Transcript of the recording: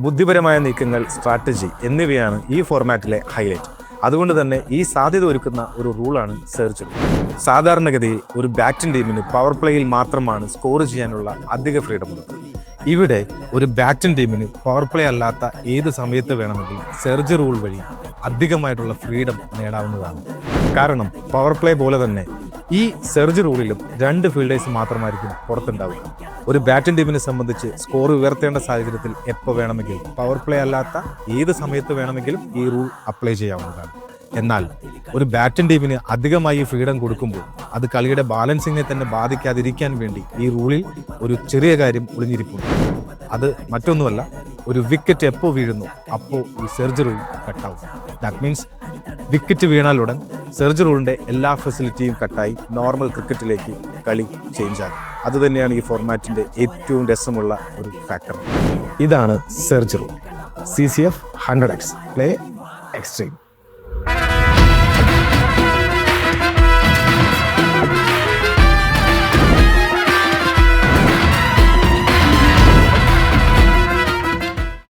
ബുദ്ധിപരമായ നീക്കങ്ങൾ, സ്ട്രാറ്റജി എന്നിവയാണ് ഈ ഫോർമാറ്റിലെ ഹൈലൈറ്റ്. അതുകൊണ്ട് തന്നെ ഈ സാധ്യത ഒരുക്കുന്ന ഒരു റൂളാണ് സർജറി. സാധാരണഗതിയിൽ ഒരു ബാറ്റിംഗ് ടീമിന് പവർ പ്ലേയിൽ മാത്രമാണ് സ്കോർ ചെയ്യാനുള്ള അധിക ഫ്രീഡം ഉള്ളത്. ഇവിടെ ഒരു ബാറ്റിംഗ് ടീമിന് പവർ പ്ലേ അല്ലാത്ത ഏത് സമയത്ത് വേണമെങ്കിലും സർജറി റൂൾ വഴി അധികമായിട്ടുള്ള ഫ്രീഡം നേടാവുന്നതാണ്. കാരണം പവർ പ്ലേ പോലെ തന്നെ ഈ സർജറി റൂളിലും 2 ഫീൽഡേഴ്സ് മാത്രമായിരിക്കും പുറത്തുണ്ടാവുക. ഒരു ബാറ്റിംഗ് ടീമിനെ സംബന്ധിച്ച് സ്കോർ ഉയർത്തേണ്ട സാഹചര്യത്തിൽ എപ്പോൾ വേണമെങ്കിലും പവർ പ്ലേ അല്ലാത്ത ഏത് സമയത്ത് വേണമെങ്കിലും ഈ റൂൾ അപ്ലൈ ചെയ്യാവുന്നതാണ്. എന്നാൽ ഒരു ബാറ്റിംഗ് ടീമിന് അധികമായി ഫ്രീഡം കൊടുക്കുമ്പോൾ അത് കളിയുടെ ബാലൻസിങ്ങിനെ തന്നെ ബാധിക്കാതിരിക്കാൻ വേണ്ടി ഈ റൂളിൽ ഒരു ചെറിയ കാര്യം ഒളിഞ്ഞിരിപ്പുണ്ട്. അത് മറ്റൊന്നുമല്ല, ഒരു വിക്കറ്റ് എപ്പോൾ വീഴുന്നു അപ്പോൾ ഈ സർജറി റൂൾ കട്ടാവും. ദാറ്റ് മീൻസ് വിക്കറ്റ് വീണാലുടൻ സർജറി റൂളിൻ്റെ എല്ലാ ഫെസിലിറ്റിയും കട്ടായി നോർമൽ ക്രിക്കറ്റിലേക്ക് കളി ചേഞ്ച് ആകും. അതുതന്നെയാണ് ഈ ഫോർമാറ്റിൻ്റെ ഏറ്റവും രസമുള്ള ഒരു ഫാക്ടർ. ഇതാണ് surgery rule. CCF 100x play extreme.